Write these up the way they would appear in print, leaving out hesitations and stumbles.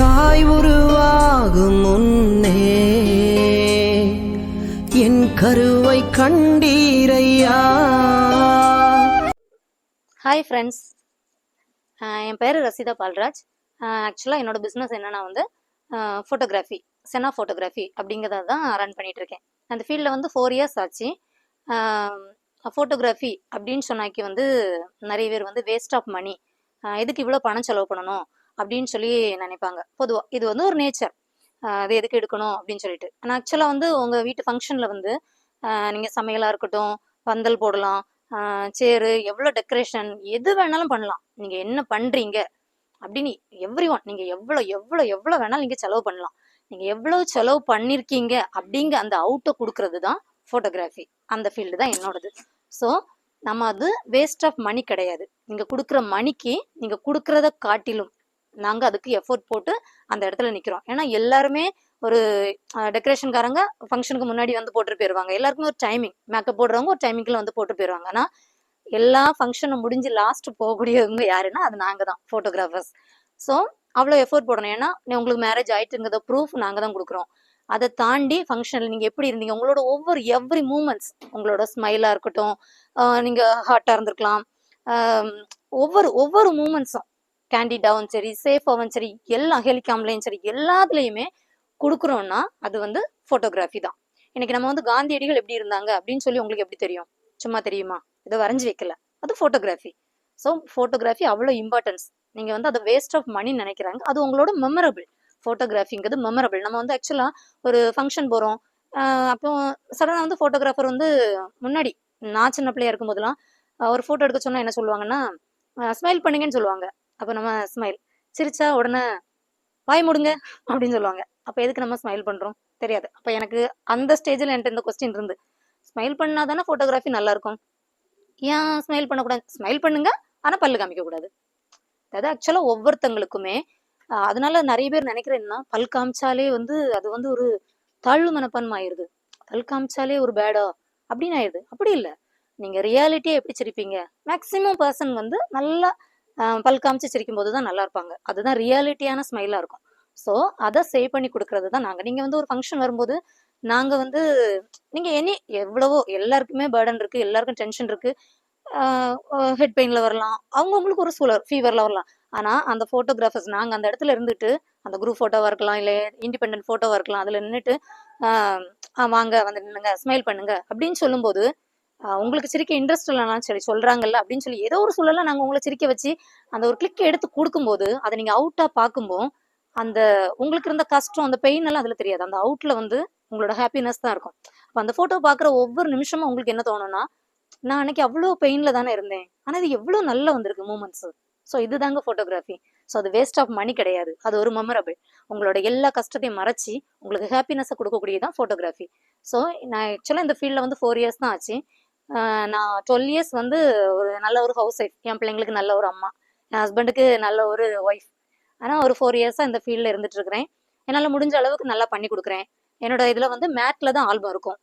தாய் உருவாகும் முன்னே என் கருவை கண்டீரையா. ஹாய் ஃப்ரெண்ட்ஸ், என் பேர் ரசிதா பால்ராஜ். ஆக்சுவலாக என்னோட பிஸ்னஸ் என்னன்னா வந்து ஃபோட்டோகிராஃபி, செனா ஃபோட்டோகிராஃபி அப்படிங்கிறத தான் ரன் பண்ணிட்டு இருக்கேன். அந்த ஃபீல்டில் வந்து 4 இயர்ஸ் ஆச்சு. ஃபோட்டோகிராஃபி அப்படின்னு சொன்னாக்கி வந்து நிறைய பேர் வந்து வேஸ்ட் ஆஃப் மணி, எதுக்கு இவ்வளோ பணம் செலவு பண்ணணும் அப்படின்னு சொல்லி நினைப்பாங்க. பொதுவாக இது வந்து ஒரு நேச்சர், அது எதுக்கு எடுக்கணும் அப்படின்னு சொல்லிட்டு. ஆனால் ஆக்சுவலாக வந்து உங்கள் வீட்டு ஃபங்க்ஷனில் வந்து நீங்கள் சமையலாக இருக்கட்டும், பந்தல் போடலாம், சேரு, எவ்வளோ டெக்கரேஷன் எது வேணாலும் பண்ணலாம். நீங்கள் என்ன பண்ணுறீங்க அப்படின்னு எவ்ரி ஒன், நீங்கள் எவ்வளோ எவ்வளோ எவ்வளோ வேணாலும் நீங்கள் செலவு பண்ணலாம். நீங்கள் எவ்வளோ செலவு பண்ணியிருக்கீங்க அப்படிங்க அந்த அவுட்டை கொடுக்கறது தான் ஃபோட்டோகிராஃபி. அந்த ஃபீல்டு தான் என்னோடது. ஸோ நம்ம அது வேஸ்ட் ஆஃப் மணி கிடையாது. நீங்கள் கொடுக்குற மணிக்கு நீங்கள் கொடுக்குறத காட்டிலும் நாங்கள் அதுக்கு எஃபோர்ட் போட்டு அந்த இடத்துல நிற்கிறோம். ஏன்னா எல்லாருமே ஒரு டெக்கரேஷன்காரங்க ஃபங்க்ஷனுக்கு முன்னாடி வந்து போட்டு போயிடுவாங்க. எல்லாருக்குமே ஒரு டைமிங், மேக்கப் போடுறவங்க ஒரு டைமிங்கில் வந்து போட்டு போயிடுவாங்க. ஆனால் எல்லா ஃபங்க்ஷனும் முடிஞ்சு லாஸ்ட் போகக்கூடியவங்க யாருன்னா அது நாங்கள் தான், ஃபோட்டோகிராஃபர்ஸ். ஸோ அவ்வளோ எஃபோர்ட் போடணும். ஏன்னா உங்களுக்கு மேரேஜ் ஆயிட்டுங்கிறத ப்ரூஃப் நாங்கள் தான் கொடுக்குறோம். அதை தாண்டி ஃபங்க்ஷனில் நீங்கள் எப்படி இருந்தீங்க, உங்களோட எவ்ரி மூமெண்ட்ஸ், உங்களோட ஸ்மைலாக இருக்கட்டும், நீங்கள் ஹார்ட்டாக இருந்திருக்கலாம், ஒவ்வொரு மூமெண்ட்ஸும் கேண்டிடாவும் சரி, சேஃபாகவும் சரி, எல்லாம் ஹெலிகாம்லையும் சரி, எல்லாத்துலேயுமே கொடுக்குறோன்னா அது வந்து ஃபோட்டோகிராஃபி தான். இன்னைக்கு நம்ம வந்து காந்தியடிகள் எப்படி இருந்தாங்க அப்படின்னு சொல்லி உங்களுக்கு எப்படி தெரியும்? சும்மா தெரியுமா? இதை வரைஞ்சி வைக்கல, அது ஃபோட்டோகிராஃபி. ஸோ ஃபோட்டோகிராஃபி அவ்வளோ இம்பார்ட்டன்ஸ். நீங்கள் வந்து அதை வேஸ்ட் ஆஃப் மணி நினைக்கிறாங்க, அது உங்களோட மெமரபிள். ஃபோட்டோகிராஃபிங்கிறது மெமரபிள். நம்ம வந்து ஆக்சுவலாக ஒரு ஃபங்க்ஷன் போகிறோம், அப்போ சடனாக வந்து ஃபோட்டோகிராஃபர் வந்து முன்னாடி நான் சின்ன பிள்ளையா இருக்கும்போதெல்லாம் ஒரு ஃபோட்டோ எடுக்க சொன்னால் என்ன சொல்லுவாங்கன்னா, ஸ்மைல் பண்ணுங்கன்னு சொல்லுவாங்க. அப்போ நம்ம ஸ்மைல், சிரிச்சா உடனே வாய் மூடுங்க அப்படின்னு சொல்லுவாங்க. அப்போ எதுக்கு நம்ம ஸ்மைல் பண்ணுறோம் தெரியாது. அப்போ எனக்கு அந்த ஸ்டேஜில் என்கிட்ட இந்த கொஸ்டின் இருந்து, ஸ்மைல் பண்ணால் தானே ஃபோட்டோகிராஃபி நல்லாயிருக்கும், ஏன் ஸ்மைல் பண்ணக்கூடாது? ஸ்மைல் பண்ணுங்க, ஆனால் பல்லு காமிக்கக்கூடாது. அதாவது ஆக்சுவலாக ஒவ்வொருத்தங்களுக்குமே அதனால நிறைய பேர் நினைக்கிறேன்னா பல் காமிச்சாலே வந்து அது வந்து ஒரு தாழ்வு மனப்பான்மை ஆயிடுது, பல் காமிச்சாலே ஒரு பேடா அப்படின்னு ஆயிடுது. அப்படி இல்லை. நீங்கள் ரியாலிட்டியை எப்படி சிரிப்பீங்க? மேக்சிமம் பர்சன் வந்து நல்லா பல் காமிச்சு சிரிக்கும் போது தான் நல்லா இருப்பாங்க. அதுதான் ரியாலிட்டியான ஸ்மைலாக இருக்கும். ஸோ அதை சேவ் பண்ணி கொடுக்கறது தான் நாங்கள். நீங்கள் வந்து ஒரு ஃபங்க்ஷன் வரும்போது நாங்கள் வந்து நீங்கள் எவ்வளவோ எல்லாருக்குமே பேர்டன் இருக்குது, எல்லாருக்கும் டென்ஷன் இருக்குது, ஹெட் பெயினில் வரலாம், அவங்கவுங்களுக்கு ஒரு ஃபீவரில் வரலாம். ஆனால் அந்த ஃபோட்டோகிராஃபர்ஸ் நாங்கள் அந்த இடத்துல இருந்துட்டு, அந்த குரூப் ஃபோட்டோவாக இருக்கலாம், இல்லை இண்டிபெண்ட் ஃபோட்டோவாக இருக்கலாம், அதில் நின்றுட்டு வாங்க வந்து நின்னுங்க, ஸ்மைல் பண்ணுங்க அப்படின்னு சொல்லும்போது, உங்களுக்கு சிரிக்க இன்ட்ரெஸ்ட் இல்லைனாலும் சரி, சொல்கிறாங்கல்ல அப்படின்னு சொல்லி ஏதோ ஒரு சூழலில் நாங்கள் உங்களை சிரிக்க வச்சு அந்த ஒரு கிளிக் எடுத்து கொடுக்கும்போது, அதை நீங்கள் அவுட்டாக பார்க்கும்போது அந்த உங்களுக்கு இருந்த கஷ்டம், அந்த பெயின் எல்லாம் அதில் தெரியாது. அந்த அவுட்டில் வந்து உங்களோட ஹாப்பினஸ் தான் இருக்கும். அப்போ அந்த ஃபோட்டோ பார்க்குற ஒவ்வொரு நிமிஷமும் உங்களுக்கு என்ன தோணும்னா, நான் அன்னைக்கு அவ்வளோ பெயினில் தானே இருந்தேன், ஆனால் இது எவ்வளோ நல்லா வந்திருக்கு மூமெண்ட்ஸு. ஸோ இதுதாங்க ஃபோட்டோகிராஃபி. ஸோ அது வேஸ்ட் ஆஃப் மணி கிடையாது, அது ஒரு மெமரபிள். உங்களோட எல்லா கஷ்டத்தையும் மறைச்சி உங்களுக்கு ஹாப்பினஸை கொடுக்கக்கூடியதான் ஃபோட்டோகிராஃபி. ஸோ நான் ஆக்சுவலாக இந்த ஃபீல்டில் வந்து 4 இயர்ஸ் தான் ஆச்சு. நான் 12 இயர்ஸ் வந்து ஒரு நல்ல ஒரு ஹவுஸ் ஒய்ஃப், என் பிள்ளைங்களுக்கு நல்ல ஒரு அம்மா, என் ஹஸ்பண்டுக்கு நல்ல ஒரு ஒய்ஃப். ஆனால் ஒரு 4 இயர்ஸாக இந்த ஃபீல்டில் இருந்துட்டு இருக்கிறேன். என்னால் முடிஞ்ச அளவுக்கு நல்லா பண்ணி கொடுக்குறேன். என்னோட இதில் வந்து மேட்டில் தான் ஆல்பம் இருக்கும்.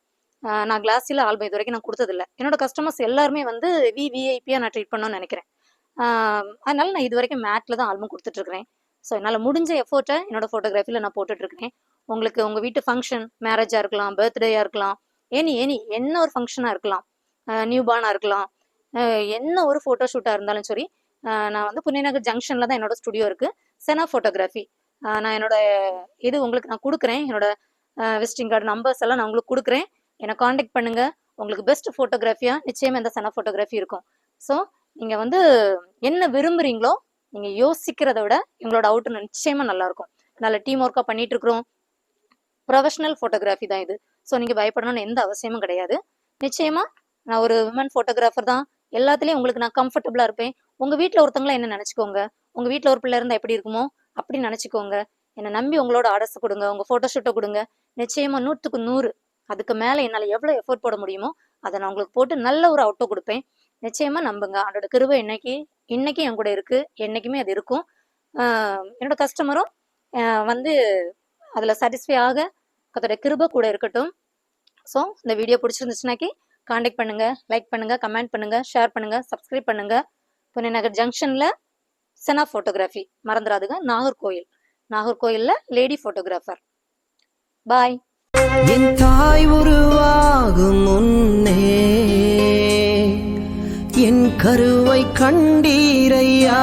நான் கிளாஸில் ஆல்பம் இது வரைக்கும் நான் கொடுத்ததில்ல. என்னோட கஸ்டமர்ஸ் எல்லாருமே வந்து விஐபியாக நான் ட்ரீட் பண்ணணும்னு நினைக்கிறேன். அதனால நான் இது வரைக்கும் மேட்டில் தான் ஆல்பம் கொடுத்துட்ருக்கிறேன். ஸோ என்னால் முடிஞ்ச எஃபோர்ட்டை என்னோட ஃபோட்டோகிராஃபியில் நான் போட்டுட்ருக்கேன். உங்களுக்கு உங்கள் வீட்டு ஃபங்க்ஷன், மேரேஜாக இருக்கலாம், பர்த்டேயாக இருக்கலாம், என்ன ஒரு ஃபங்க்ஷனாக இருக்கலாம், நியூ பார்னாக இருக்கலாம், என்ன ஒரு ஃபோட்டோ ஷூட்டாக இருந்தாலும் சரி, நான் வந்து புண்ணியநகர் ஜங்ஷனில் தான் என்னோட ஸ்டுடியோ இருக்குது, செனா ஃபோட்டோகிராஃபி. நான் என்னோட இது உங்களுக்கு நான் கொடுக்குறேன், என்னோட விசிட்டிங் கார்டு நம்பர்ஸ் எல்லாம் நான் உங்களுக்கு கொடுக்குறேன். என்னை காண்டாக்ட் பண்ணுங்கள். உங்களுக்கு பெஸ்ட் ஃபோட்டோகிராஃபியாக நிச்சயமாக இந்த செனா ஃபோட்டோகிராஃபி இருக்கும். ஸோ நீங்கள் வந்து என்ன விரும்புகிறீங்களோ, நீங்கள் யோசிக்கிறத விட எங்களோட அவுட்டு நிச்சயமாக நல்லாயிருக்கும். நல்ல டீம் ஒர்க்காக பண்ணிகிட்ருக்குறோம். ப்ரொஃபஷனல் ஃபோட்டோகிராஃபி தான் இது. ஸோ நீங்கள் பயப்படணும்னு எந்த அவசியமும் கிடையாது. நிச்சயமாக நான் ஒரு விமன் ஃபோட்டோகிராஃபர் தான். எல்லாத்துலேயும் உங்களுக்கு நான் கம்ஃபர்டபுளாக இருப்பேன். உங்கள் வீட்டில் ஒருத்தவங்கள என்ன நினச்சிக்கோங்க, உங்கள் வீட்டில் ஒரு பிள்ளை இருந்தால் எப்படி இருக்குமோ அப்படி நினச்சிக்கோங்க. என்னை நம்பி உங்களோட ஆர்டர்ஸை கொடுங்க, உங்கள் ஃபோட்டோஷூட்டை கொடுங்க. நிச்சயமாக 100க்கு 100 அதுக்கு மேலே என்னால் எவ்வளோ எஃபோர்ட் போட முடியுமோ அதை நான் உங்களுக்கு போட்டு நல்ல ஒரு அவுட்டோ கொடுப்பேன். நிச்சயமாக நம்புங்க. அதோட கிருபை இன்னைக்கு என் கூட இருக்குது, என்றைக்குமே அது இருக்கும். என்னோட கஸ்டமரும் வந்து அதில் சாட்டிஸ்ஃபை ஆக அதோட கிருபை கூட இருக்கட்டும். ஸோ இந்த வீடியோ பிடிச்சிருந்துச்சுனாக்கி காண்டாக்ட் பண்ணுங்கள், லைக் பண்ணுங்கள், கமெண்ட் பண்ணுங்கள், ஷேர் பண்ணுங்கள், சப்ஸ்கிரைப் பண்ணுங்கள். புண்ணியநகர் ஜங்ஷனில் செனா ஃபோட்டோகிராஃபி மறந்துடாதுங்க, நாகர்கோயில். நாகர்கோயிலில் லேடி ஃபோட்டோகிராஃபர். பாய். என் தாய் உருவாகும் முன்னே என் கருவை கண்டீரையா.